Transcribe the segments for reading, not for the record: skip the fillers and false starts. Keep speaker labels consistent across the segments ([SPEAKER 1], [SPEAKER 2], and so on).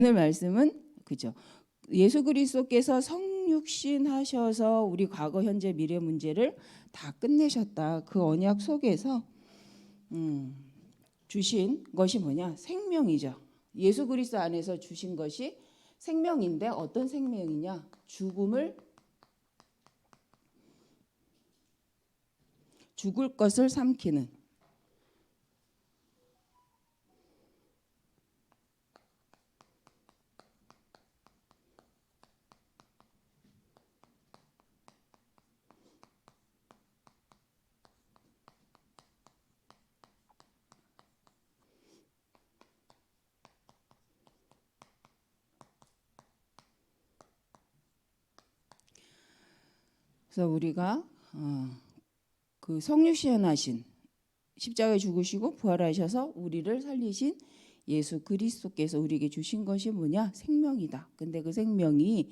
[SPEAKER 1] 오늘 말씀은 그죠? 예수 그리스도께서 성육신 하셔서 우리 과거, 현재, 미래 문제를 다 끝내셨다. 그 언약 속에서 주신 것이 뭐냐? 생명이죠. 예수 그리스도 안에서 주신 것이 생명인데 어떤 생명이냐? 죽을 것을 삼키는. 그래서 우리가 그 성육신하신 십자가에 죽으시고 부활하셔서 우리를 살리신 예수 그리스도께서 우리에게 주신 것이 뭐냐? 생명이다. 근데 그 생명이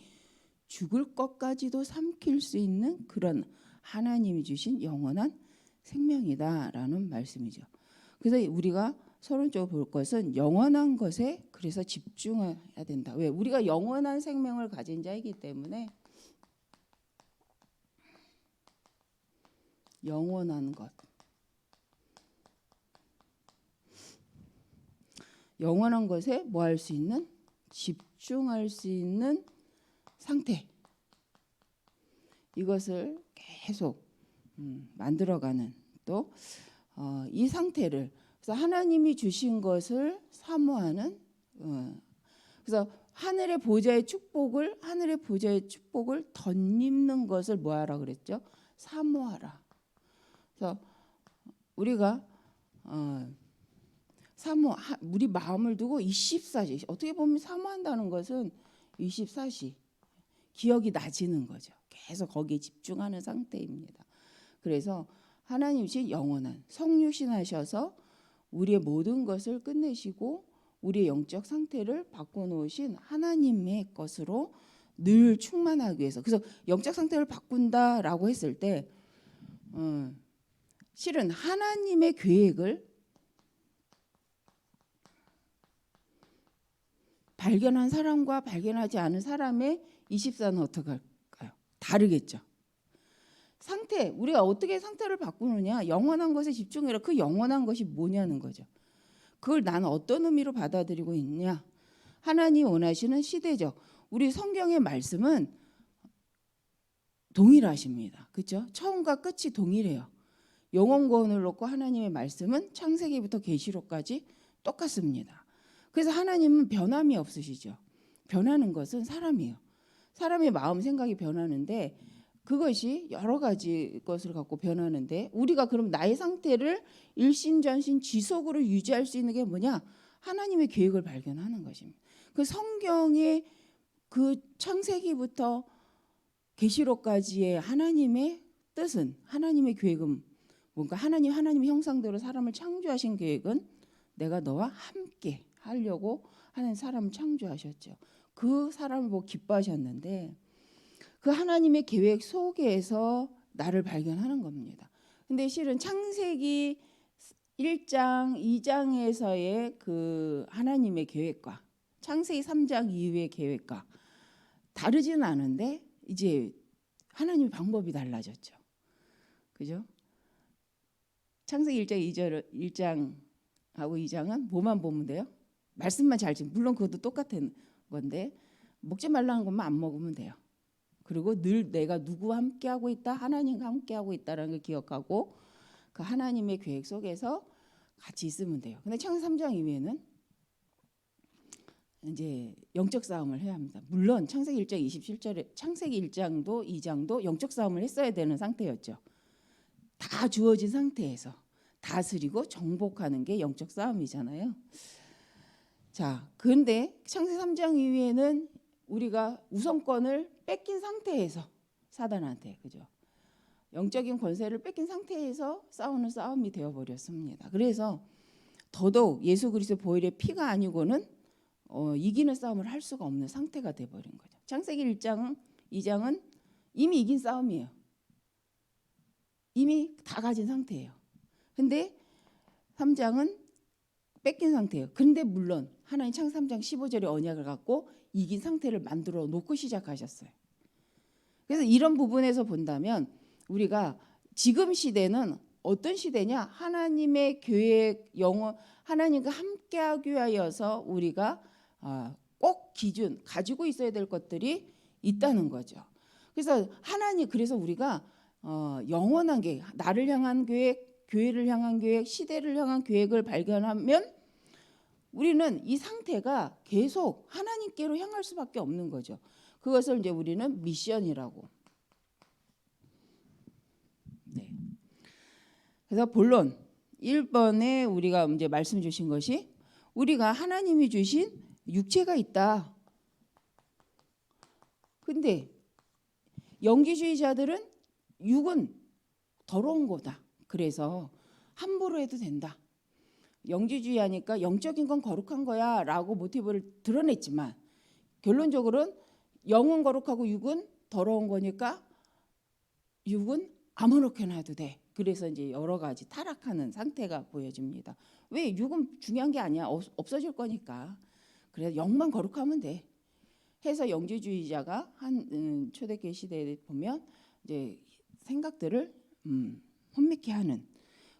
[SPEAKER 1] 죽을 것까지도 삼킬 수 있는 그런 하나님이 주신 영원한 생명이다라는 말씀이죠. 그래서 우리가 서론적으로 볼 것은 영원한 것에 그래서 집중해야 된다. 왜? 우리가 영원한 생명을 가진 자이기 때문에 영원한 것. 영원한 것에 뭐 할 수 있는? 집중할 수 있는 상태. 이것을 계속 만들어가는 또 이 상태를 그래서 하나님이 주신 것을 사모하는 그래서 하늘의 보좌의 축복을 덧입는 것을 뭐하라 그랬죠? 사모하라. 그래서 우리가 우리 마음을 두고 24시 어떻게 보면 사모한다는 것은 24시 기억이 나지는 거죠. 계속 거기에 집중하는 상태입니다. 그래서 하나님이 영원한 성육신하셔서 우리의 모든 것을 끝내시고 우리의 영적 상태를 바꿔놓으신 하나님의 것으로 늘 충만하기 위해서. 그래서 영적 상태를 바꾼다라고 했을 때 실은 하나님의 계획을 발견한 사람과 발견하지 않은 사람의 24는 어떻게 할까요? 다르겠죠. 상태, 우리가 어떻게 상태를 바꾸느냐? 영원한 것에 집중해라. 그 영원한 것이 뭐냐는 거죠. 그걸 나는 어떤 의미로 받아들이고 있냐? 하나님 원하시는 시대적. 우리 성경의 말씀은 동일하십니다. 그렇죠? 처음과 끝이 동일해요. 영원권을 놓고 하나님의 말씀은 창세기부터 계시록까지 똑같습니다. 그래서 하나님은 변함이 없으시죠. 변하는 것은 사람이에요. 사람의 마음 생각이 변하는데 그것이 여러 가지 것을 갖고 변하는데 우리가 그럼 나의 상태를 일신전신 지속으로 유지할 수 있는 게 뭐냐? 하나님의 계획을 발견하는 것입니다. 그 성경의 그 창세기부터 계시록까지의 하나님의 뜻은 하나님의 계획은 뭔가 하나님의 형상대로 사람을 창조하신 계획은 내가 너와 함께 하려고 하는 사람을 창조하셨죠. 그 사람을 보고 기뻐하셨는데 그 하나님의 계획 속에서 나를 발견하는 겁니다. 근데 실은 창세기 1장, 2장에서의 그 하나님의 계획과 창세기 3장 이후의 계획과 다르지는 않은데 이제 하나님의 방법이 달라졌죠. 그죠? 창세기 1장하고 2장은 뭐만 보면 돼요? 말씀만 잘 지금 물론 그것도 똑같은 건데 먹지 말라는 것만 안 먹으면 돼요. 그리고 늘 내가 누구와 함께하고 있다, 하나님과 함께하고 있다라는 걸 기억하고 그 하나님의 계획 속에서 같이 있으면 돼요. 근데 창세기 3장 이후에는 이제 영적 싸움을 해야 합니다. 물론 창세기 1장 27절에 창세기 1장도 2장도 영적 싸움을 했어야 되는 상태였죠. 다 주어진 상태에서 다스리고 정복하는 게 영적 싸움이잖아요. 자, 그런데 창세기 3장 이후에는 우리가 우선권을 뺏긴 상태에서 사단한테 그죠? 영적인 권세를 뺏긴 상태에서 싸우는 싸움이 되어버렸습니다. 그래서 더더욱 예수 그리스도 보혈의 피가 아니고는 이기는 싸움을 할 수가 없는 상태가 돼버린 거죠. 창세기 1장, 2장은 이미 이긴 싸움이에요. 이미 다 가진 상태예요. 근데 3장은 뺏긴 상태예요. 근데 물론 하나님 창세기 3장 15절의 언약을 갖고 이긴 상태를 만들어 놓고 시작하셨어요. 그래서 이런 부분에서 본다면 우리가 지금 시대는 어떤 시대냐? 하나님의 계획, 영원 하나님과 함께하기 위하여서 우리가 꼭 기준 가지고 있어야 될 것들이 있다는 거죠. 그래서 그래서 우리가 영원한 계획, 나를 향한 계획, 교회를 향한 계획, 시대를 향한 계획을 발견하면 우리는 이 상태가 계속 하나님께로 향할 수밖에 없는 거죠. 그것을 이제 우리는 미션이라고. 네. 그래서 본론 1번에 우리가 이제 말씀 주신 것이 우리가 하나님이 주신 육체가 있다. 근데 영지주의자들은 육은 더러운 거다. 그래서 함부로 해도 된다. 영지주의하니까 영적인 건 거룩한 거야 라고 모티브를 드러냈지만 결론적으로는 영은 거룩하고 육은 더러운 거니까 육은 아무렇게나 해도 돼. 그래서 이제 여러 가지 타락하는 상태가 보여집니다. 왜? 육은 중요한 게 아니야. 없어질 거니까. 그래서 영만 거룩하면 돼. 해서 영지주의자가 한 초대교회 시대에 보면 이제 생각들을 혼미케 하는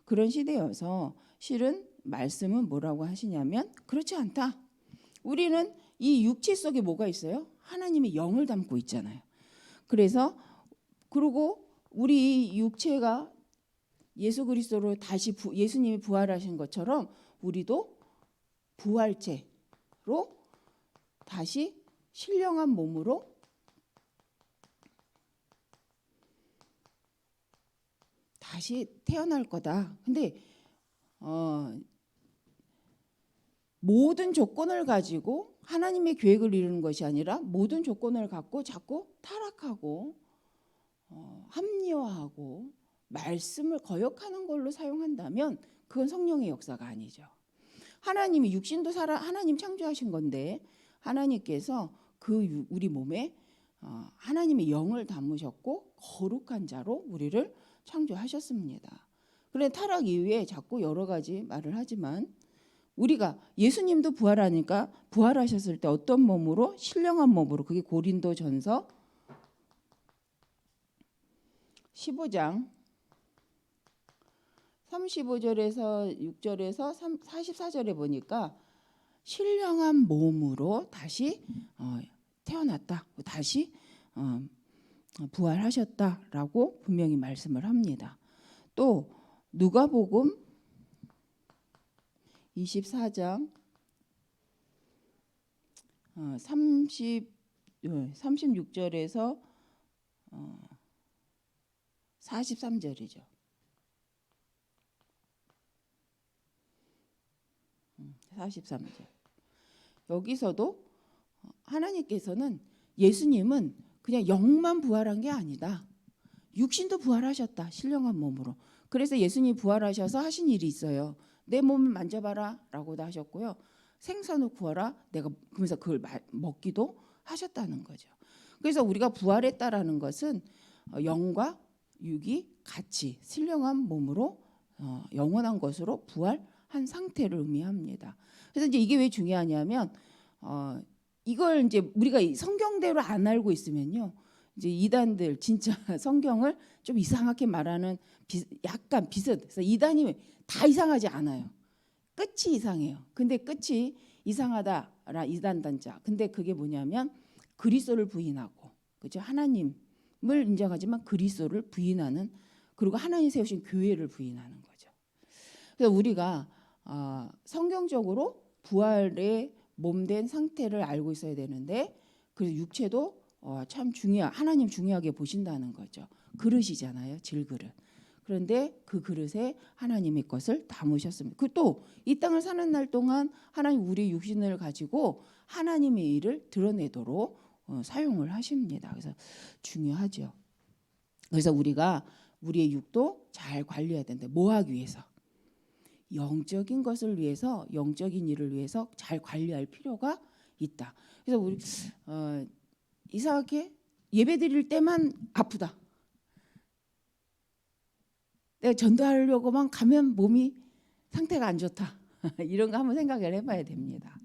[SPEAKER 1] 그런 시대여서 실은 말씀은 뭐라고 하시냐면 그렇지 않다. 우리는 이 육체 속에 뭐가 있어요? 하나님의 영을 담고 있잖아요. 그리고 우리 육체가 예수 그리스도로 다시 예수님이 부활하신 것처럼 우리도 부활체로 다시 신령한 몸으로 다시 태어날 거다. 근데 모든 조건을 가지고 하나님의 계획을 이루는 것이 아니라 모든 조건을 갖고 자꾸 타락하고 합리화하고 말씀을 거역하는 걸로 사용한다면 그건 성령의 역사가 아니죠. 하나님이 육신도 하나님 창조하신 건데 하나님께서 우리 몸에 하나님의 영을 담으셨고 거룩한 자로 우리를 창조하셨습니다. 그런데 타락 이후에 자꾸 여러 가지 말을 하지만 우리가 예수님도 부활하니까 부활하셨을 때 어떤 몸으로? 신령한 몸으로. 그게 고린도전서 15장 35절에서 6절에서 44절에 보니까 신령한 몸으로 다시 태어났다. 다시 부활하셨다라고 분명히 말씀을 합니다. 또 누가복음 24장 36절에서 43절이죠. 43절. 여기서도 하나님께서는 예수님은 그냥 영만 부활한 게 아니다. 육신도 부활하셨다. 신령한 몸으로. 그래서 예수님이 부활하셔서 하신 일이 있어요. 내 몸을 만져봐라 라고도 하셨고요. 생선을 구워라. 내가 그러면서 그걸 먹기도 하셨다는 거죠. 그래서 우리가 부활했다라는 것은 영과 육이 같이 신령한 몸으로 영원한 것으로 부활한 상태를 의미합니다. 그래서 이제 이게 왜 중요하냐면 이걸 이제 우리가 성경대로 안 알고 있으면요. 이제 이단들 진짜 성경을 좀 이상하게 말하는 약간 비슷. 그래서 이단이 다 이상하지 않아요. 끝이 이상해요. 근데 끝이 이상하다라 이단단자. 근데 그게 뭐냐면 그리스도를 부인하고, 그죠? 하나님을 인정하지만 그리스도를 부인하는, 그리고 하나님 세우신 교회를 부인하는 거죠. 그래서 우리가 성경적으로 부활의 몸된 상태를 알고 있어야 되는데, 그래서 육체도 참 하나님 중요하게 보신다는 거죠. 그릇이잖아요, 질그릇. 그런데 그 그릇에 하나님의 것을 담으셨습니다. 또 이 땅을 사는 날 동안 하나님 우리 육신을 가지고 하나님의 일을 드러내도록 사용을 하십니다. 그래서 중요하죠. 그래서 우리가 우리의 육도 잘 관리해야 된다. 뭐 하기 위해서? 영적인 것을 위해서, 영적인 일을 위해서 잘 관리할 필요가 있다. 그래서 우리 이상하게 예배 드릴 때만 아프다. 내가 전도하려고만 가면 몸이 상태가 안 좋다. 이런 거 한번 생각을 해봐야 됩니다.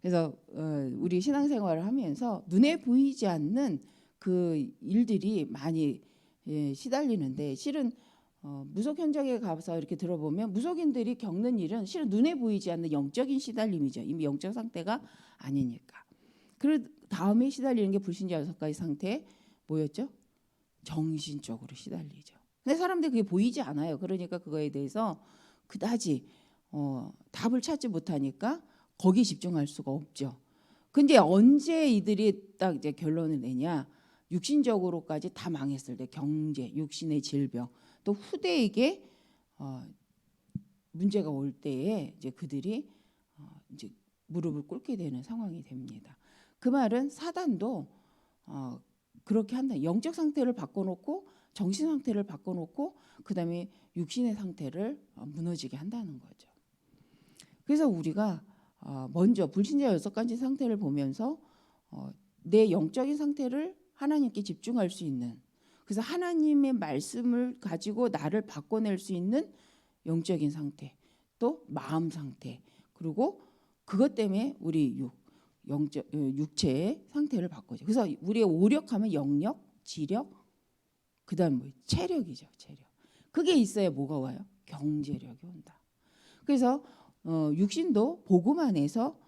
[SPEAKER 1] 그래서 우리 신앙생활을 하면서 눈에 보이지 않는 그 일들이 많이 시달리는데 실은 무속 현장에 가서 이렇게 들어보면 무속인들이 겪는 일은 실은 눈에 보이지 않는 영적인 시달림이죠. 이미 영적 상태가 아니니까. 그 다음에 시달리는 게 불신자 6가지 상태 뭐였죠? 정신적으로 시달리죠. 근데 사람들이 그게 보이지 않아요. 그러니까 그거에 대해서 그다지 답을 찾지 못하니까 거기에 집중할 수가 없죠. 근데 언제 이들이 딱 이제 결론을 내냐? 육신적으로까지 다 망했을 때 경제, 육신의 질병, 또 후대에게 문제가 올 때에 이제 그들이 이제 무릎을 꿇게 되는 상황이 됩니다. 그 말은 사단도 그렇게 한다. 영적 상태를 바꿔놓고 정신 상태를 바꿔놓고 그다음에 육신의 상태를 무너지게 한다는 거죠. 그래서 우리가 먼저 불신자 6가지 상태를 보면서 내 영적인 상태를 하나님께 집중할 수 있는, 그래서 하나님의 말씀을 가지고 나를 바꿔낼 수 있는 영적인 상태, 또 마음 상태, 그리고 그것 때문에 우리 육체의 상태를 바꿔줘. 그래서 우리의 오력하면 영력, 지력, 그다음 뭐 체력이죠. 체력. 그게 있어야 뭐가 와요? 경제력이 온다. 그래서 육신도 복음 안에서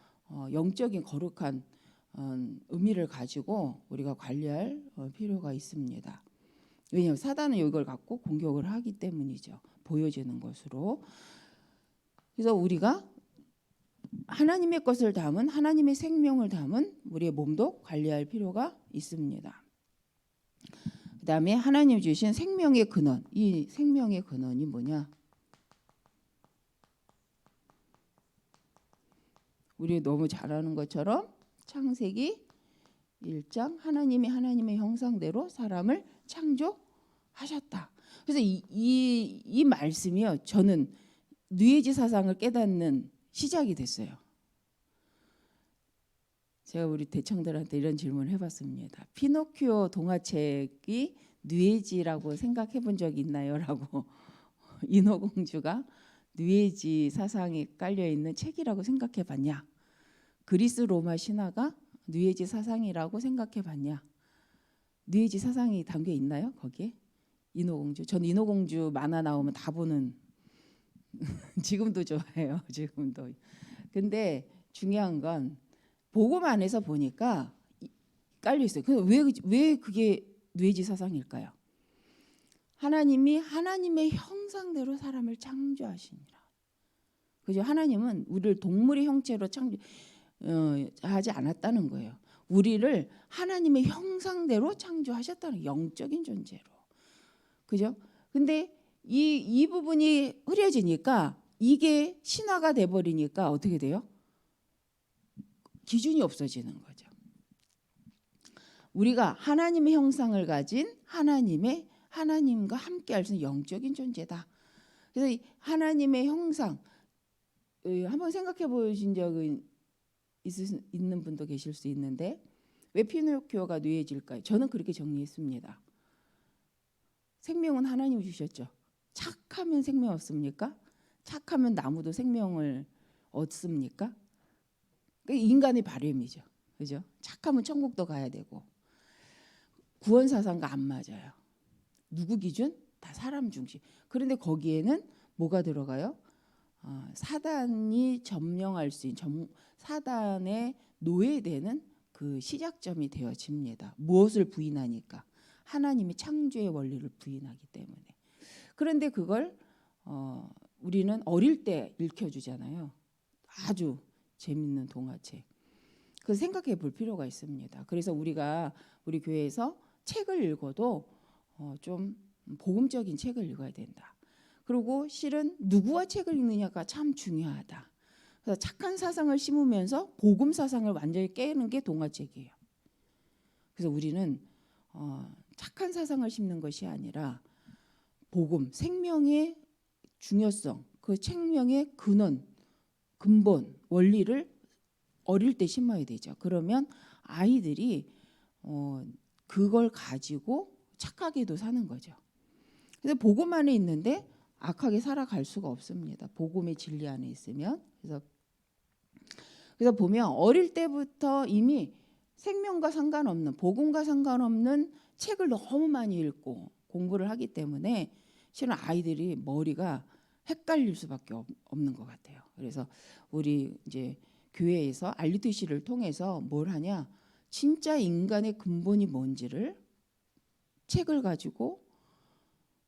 [SPEAKER 1] 영적인 거룩한 의미를 가지고 우리가 관리할 필요가 있습니다. 왜냐하면 사단은 이걸 갖고 공격을 하기 때문이죠. 보여지는 것으로. 그래서 우리가 하나님의 것을 담은, 하나님의 생명을 담은 우리의 몸도 관리할 필요가 있습니다. 그 다음에 하나님 주신 생명의 근원. 이 생명의 근원이 뭐냐? 우리 너무 잘 아는 것처럼 창세기 1장 하나님의 형상대로 사람을 창조하셨다. 그래서 이 말씀이요, 저는 뉘에지 사상을 깨닫는 시작이 됐어요. 제가 우리 대청들한테 이런 질문을 해봤습니다. 피노키오 동화책이 뉘에지라고 생각해 본 적이 있나요? 라고. 인어공주가 뉘에지 사상이 깔려있는 책이라고 생각해 봤냐? 그리스 로마 신화가 뉘에지 사상이라고 생각해 봤냐? 뉘에지 사상이 담겨 있나요? 거기에? 인어공주. 전 인어공주 만화 나오면 다 보는 지금도 좋아해요. 지금도. 근데 중요한 건 복음 안에서 보니까 깔려 있어요. 왜 그게 뉘에지 사상일까요? 하나님이 하나님의 형상대로 사람을 창조하시니라. 그죠? 하나님은 우리를 동물의 형체로 창조하지 않았다는 거예요. 우리를 하나님의 형상대로 창조하셨다는, 영적인 존재로. 그죠? 근데 이 부분이 흐려지니까 이게 신화가 돼 버리니까 어떻게 돼요? 기준이 없어지는 거죠. 우리가 하나님의 형상을 가진 하나님과 함께 할 수 있는 영적인 존재다. 그래서 하나님의 형상 한번 생각해 보신 적은 있는 분도 계실 수 있는데 왜 피노키오가 뉘에질까요? 저는 그렇게 정리했습니다. 생명은 하나님이 주셨죠. 착하면 생명 없습니까? 착하면 나무도 생명을 얻습니까? 인간의 바램이죠. 그죠? 착하면 천국도 가야 되고 구원 사상과 안 맞아요. 누구 기준? 다 사람 중심. 그런데 거기에는 뭐가 들어가요? 사단이 점령할 수 있는, 사단의 노예되는 그 시작점이 되어집니다. 무엇을 부인하니까? 하나님의 창조의 원리를 부인하기 때문에. 그런데 그걸 우리는 어릴 때 읽혀주잖아요. 아주 재밌는 동화책. 그 생각해 볼 필요가 있습니다. 그래서 우리가 우리 교회에서 책을 읽어도 좀 복음적인 책을 읽어야 된다. 그리고 실은 누구와 책을 읽느냐가 참 중요하다. 그래서 착한 사상을 심으면서 복음 사상을 완전히 깨는 게 동화책이에요. 그래서 우리는 착한 사상을 심는 것이 아니라 복음, 생명의 중요성, 그 생명의 근본, 원리를 어릴 때 심어야 되죠. 그러면 아이들이 그걸 가지고 착하게도 사는 거죠. 그래서 복음 안에 있는데 악하게 살아갈 수가 없습니다. 복음의 진리 안에 있으면. 그래서 그래서 보면 어릴 때부터 이미 생명과 상관없는, 복음과 상관없는 책을 너무 많이 읽고 공부를 하기 때문에 실은 아이들이 머리가 헷갈릴 수밖에 없는 것 같아요. 그래서 우리 이제 교회에서 RUTC를 통해서 뭘 하냐, 진짜 인간의 근본이 뭔지를 책을 가지고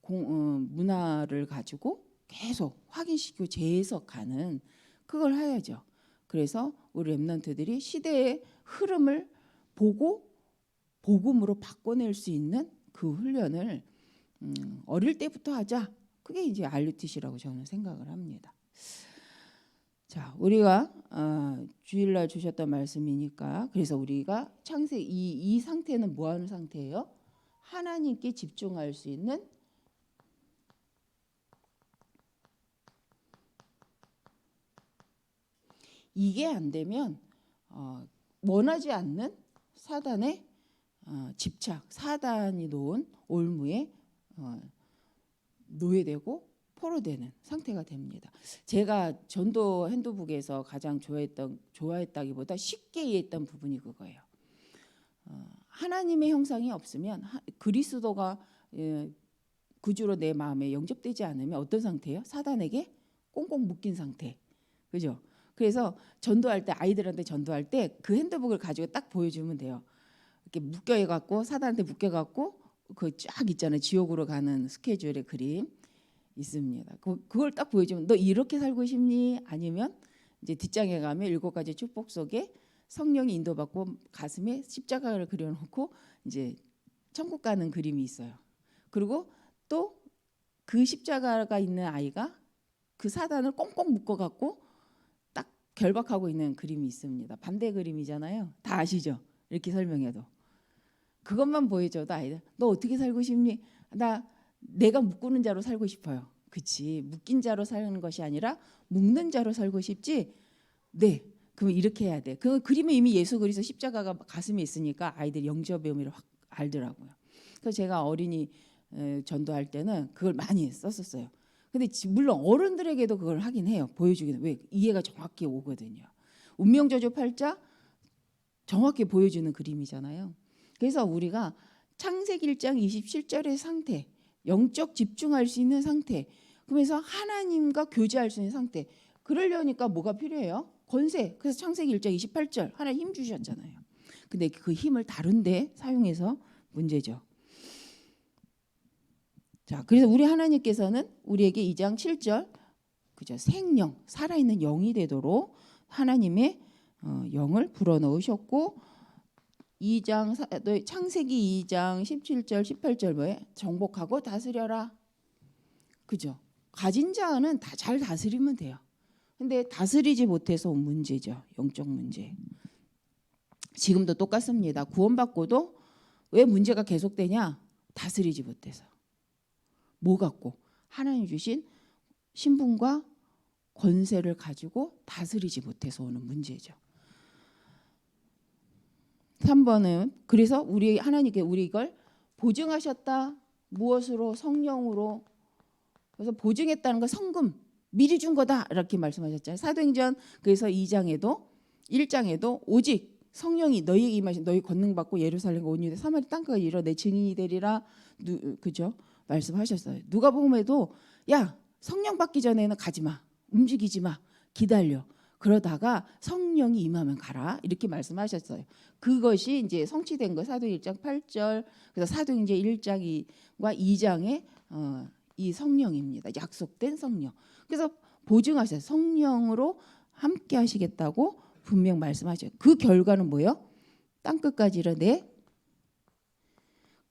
[SPEAKER 1] 문화를 가지고 계속 확인시키고 재해석하는, 그걸 해야죠. 그래서 우리 랩런트들이 시대의 흐름을 보고 복음으로 바꿔낼 수 있는 그 훈련을 어릴 때부터 하자. 그게 이제 RUTC라고 저는 생각을 합니다. 자, 우리가 주일날 주셨던 말씀이니까, 그래서 우리가 창세기 이 상태는 뭐 하는 상태예요? 하나님께 집중할 수 있는, 이게 안 되면 원하지 않는 사단의 집착, 사단이 놓은 올무에 노예되고 포로되는 상태가 됩니다. 제가 전도 핸드북에서 가장 좋아했다기보다 쉽게 이해했던 부분이 그거예요. 하나님의 형상이 없으면, 그리스도가 구주로 내 마음에 영접되지 않으면 어떤 상태예요? 사단에게 꽁꽁 묶인 상태. 그죠? 그래서 전도할 때, 아이들한테 전도할 때 그 핸드북을 가지고 딱 보여주면 돼요. 이렇게 묶여갖고, 사단한테 묶여갖고 그 쫙 있잖아요. 지옥으로 가는 스케줄의 그림 있습니다. 그걸 딱 보여주면, 너 이렇게 살고 싶니? 아니면 이제 뒷장에 가면 7가지 축복 속에 성령이 인도받고 가슴에 십자가를 그려놓고 이제 천국 가는 그림이 있어요. 그리고 또 그 십자가가 있는 아이가 그 사단을 꽁꽁 묶어갖고 딱 결박하고 있는 그림이 있습니다. 반대 그림이잖아요. 다 아시죠? 이렇게 설명해도. 그것만 보여줘도 아이들, 너 어떻게 살고 싶니? 내가 묶는 자로 살고 싶어요. 그치? 묶인 자로 사는 것이 아니라 묶는 자로 살고 싶지? 네. 그럼 이렇게 해야 돼. 그 그림에 이미 예수 그리스도 십자가가 가슴에 있으니까 아이들이 영접의 의미를 확 알더라고요. 그래서 제가 어린이 전도할 때는 그걸 많이 썼었어요. 근데 물론 어른들에게도 그걸 하긴 해요. 보여주기는. 왜? 이해가 정확히 오거든요. 운명저주 8자 정확히 보여주는 그림이잖아요. 그래서 우리가 창세기 1장 27절의 상태, 영적 집중할 수 있는 상태, 그러면서 하나님과 교제할 수 있는 상태, 그러려니까 뭐가 필요해요? 권세. 그래서 창세기 1장 28절 하나님 힘 주셨잖아요. 근데 그 힘을 다른 데 사용해서 문제죠. 자, 그래서 우리 하나님께서는 우리에게 2장 7절, 그죠? 생령, 살아있는 영이 되도록 하나님의 영을 불어넣으셨고, 창세기 2장 17절 18절 뭐예요? 정복하고 다스려라. 그죠? 가진 자는 다 잘 다스리면 돼요. 근데 다스리지 못해서 온 문제죠. 영적 문제. 지금도 똑같습니다. 구원받고도 왜 문제가 계속되냐? 다스리지 못해서. 뭐 갖고? 하나님 주신 신분과 권세를 가지고 다스리지 못해서 오는 문제죠. 3번은 그래서 우리 하나님께 우리 이걸 보증하셨다. 무엇으로? 성령으로. 그래서 보증했다는 건 성금 미리 준 거다 이렇게 말씀하셨잖아요. 사도행전 그래서 1장에도 오직 성령이 너희에게 임하신 너희 권능 받고 예루살렘과 온 유대 사마리 땅까지 이르러 내 증인이 되리라. 그죠? 말씀하셨어요. 누가복음에도 야 성령 받기 전에는 가지 마. 움직이지 마. 기다려. 그러다가 성령이 임하면 가라 이렇게 말씀하셨어요. 그것이 이제 성취된 거 사도행전 1장 8절 그래서 사도행전 1장과 2장의 이 성령입니다. 약속된 성령. 그래서 보증하셨어요. 성령으로 함께 하시겠다고 분명 말씀하셔요. 그 결과는 뭐예요? 땅끝까지 이르러 내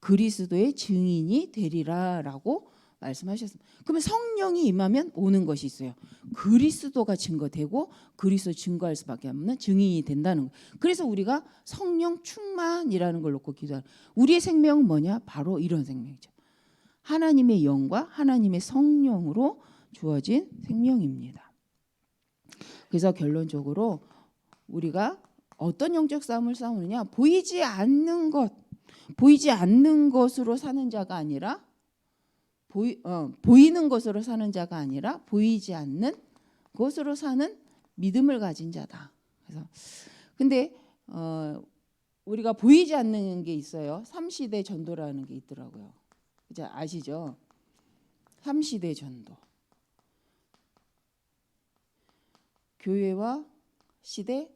[SPEAKER 1] 그리스도의 증인이 되리라라고 말씀하셨습니다. 그러면 성령이 임하면 오는 것이 있어요. 그리스도가 증거되고 그리스도 증거할 수밖에 없는 증인이 된다는 거예요. 그래서 우리가 성령 충만이라는 걸 놓고 기도하는 우리의 생명은 뭐냐? 바로 이런 생명이죠. 하나님의 영과 하나님의 성령으로 주어진 생명입니다. 그래서 결론적으로 우리가 어떤 영적 싸움을 싸우느냐? 보이지 않는 것으로 사는 자가 아니라 보이는 것으로 사는 자가 아니라 보이지 않는 것으로 사는 믿음을 가진 자다. 그래서 근데 우리가 보이지 않는 게 있어요. 3시대 전도라는 게 있더라고요. 이제 아시죠? 3시대 전도. 교회화 시대,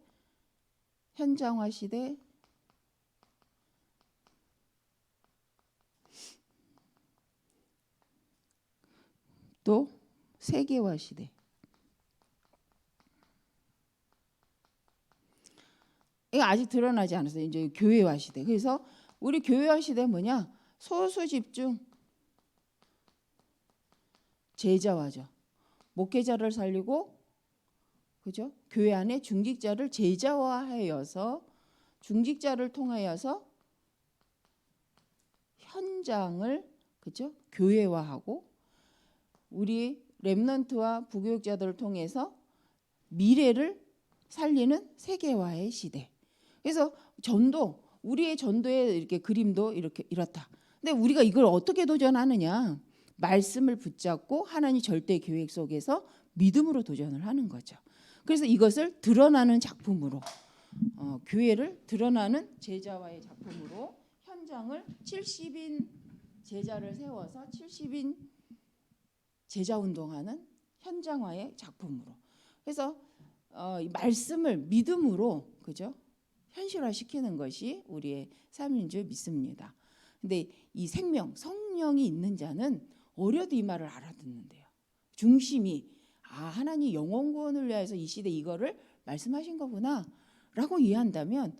[SPEAKER 1] 현장화 시대, 또 세계화 시대. 이거 아직 드러나지 않았어요. 이제 교회화 시대. 그래서 우리 교회화 시대 뭐냐? 소수 집중 제자화죠. 목회자를 살리고, 그죠? 교회 안에 중직자를 제자화하여서 중직자를 통하여서 현장을, 그죠? 교회화하고, 우리 렘넌트와 부교육자들을 통해서 미래를 살리는 세계화의 시대. 그래서 전도, 우리의 전도의 이렇게 그림도 이렇다. 근데 우리가 이걸 어떻게 도전하느냐? 말씀을 붙잡고 하나님 절대 계획 속에서 믿음으로 도전을 하는 거죠. 그래서 이것을 드러나는 작품으로, 교회를 드러나는 제자와의 작품으로, 현장을 70인 제자를 세워서 70인 제자 운동하는 현장화의 작품으로. 그래서 이 말씀을 믿음으로, 그죠? 현실화시키는 것이 우리의 삶인 줄 믿습니다. 근데 이 생명, 성령이 있는 자는 어려도 이 말을 알아듣는데요. 중심이 하나님 영혼 구원을 위해서 이 시대 이거를 말씀하신 거구나라고 이해한다면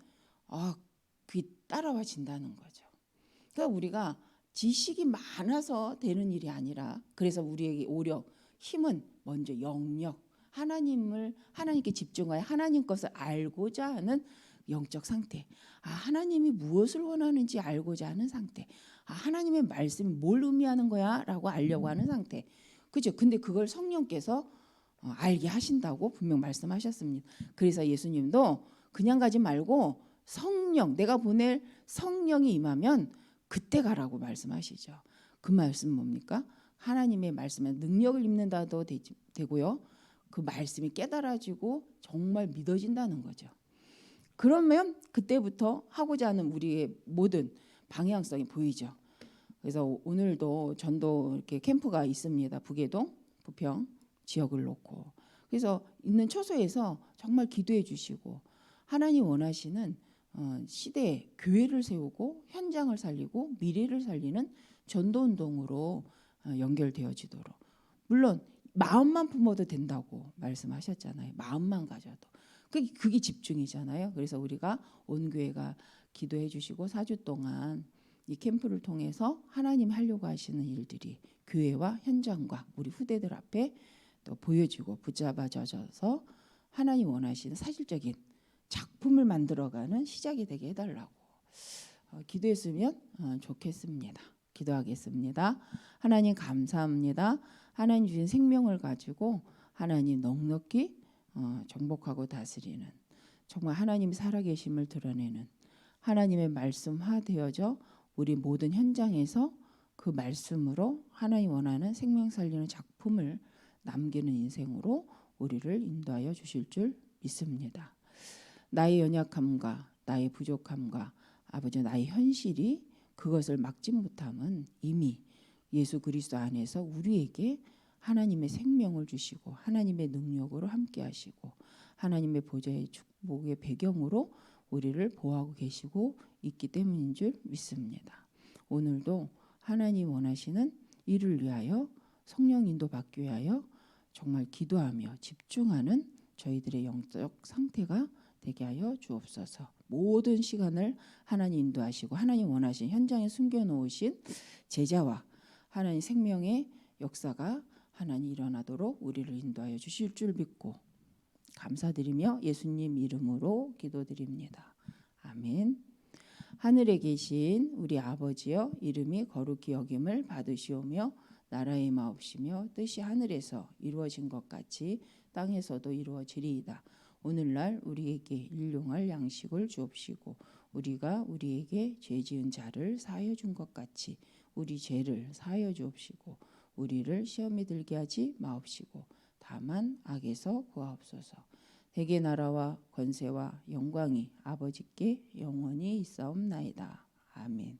[SPEAKER 1] 그게 따라와진다는 거죠. 그러니까 우리가 지식이 많아서 되는 일이 아니라, 그래서 우리에게 오력, 힘은 먼저 영역, 하나님께 집중하여 하나님 것을 알고자 하는 영적 상태. 하나님이 무엇을 원하는지 알고자 하는 상태. 하나님의 말씀이 뭘 의미하는 거야라고 알려고 하는 상태. 그죠? 근데 그걸 성령께서 알게 하신다고 분명 말씀하셨습니다. 그래서 예수님도 그냥 가지 말고 성령, 내가 보낼 성령이 임하면 그때 가라고 말씀하시죠. 그 말씀 뭡니까? 하나님의 말씀에 능력을 입는다도 되고요. 그 말씀이 깨달아지고 정말 믿어진다는 거죠. 그러면 그때부터 하고자 하는 우리의 모든 방향성이 보이죠. 그래서 오늘도 전도 이렇게 캠프가 있습니다. 북해동, 부평 지역을 놓고. 그래서 있는 처소에서 정말 기도해 주시고, 하나님 원하시는 시대에 교회를 세우고 현장을 살리고 미래를 살리는 전도운동으로 연결되어지도록. 물론 마음만 품어도 된다고 말씀하셨잖아요. 마음만 가져도. 그게 집중이잖아요. 그래서 우리가 온 교회가 기도해 주시고 4주 동안 이 캠프를 통해서 하나님이 하려고 하시는 일들이 교회와 현장과 우리 후대들 앞에 또 보여지고 붙잡아져서 하나님 원하시는 사실적인 작품을 만들어가는 시작이 되게 해달라고 기도했으면 좋겠습니다. 기도하겠습니다. 하나님 감사합니다. 하나님 주신 생명을 가지고 하나님 넉넉히 정복하고 다스리는, 정말 하나님이 살아계심을 드러내는 하나님의 말씀화되어져 우리 모든 현장에서 그 말씀으로 하나님 원하는 생명 살리는 작품을 남기는 인생으로 우리를 인도하여 주실 줄 믿습니다. 나의 연약함과 나의 부족함과 아버지 나의 현실이 그것을 막지 못함은 이미 예수 그리스도 안에서 우리에게 하나님의 생명을 주시고 하나님의 능력으로 함께 하시고 하나님의 보좌의 축복의 배경으로 우리를 보호하고 계시고 있기 때문인 줄 믿습니다. 오늘도 하나님 원하시는 일을 위하여 성령 인도 받기 위하여 정말 기도하며 집중하는 저희들의 영적 상태가 되게 하여 주옵소서. 모든 시간을 하나님 인도하시고 하나님 원하신 현장에 숨겨놓으신 제자와 하나님 생명의 역사가 하나님 일어나도록 우리를 인도하여 주실 줄 믿고 감사드리며 예수님 이름으로 기도드립니다. 아멘. 하늘에 계신 우리 아버지여, 이름이 거룩히 여김을 받으시오며 나라의 마옵시며 뜻이 하늘에서 이루어진 것 같이 땅에서도 이루어지리이다. 오늘날 우리에게 일용할 양식을 주옵시고 우리가 우리에게 죄지은 자를 사하여 준 것 같이 우리 죄를 사하여 주옵시고 우리를 시험에 들게 하지 마옵시고 다만 악에서 구하옵소서. 대개 나라와 권세와 영광이 아버지께 영원히 있사옵나이다. 아멘.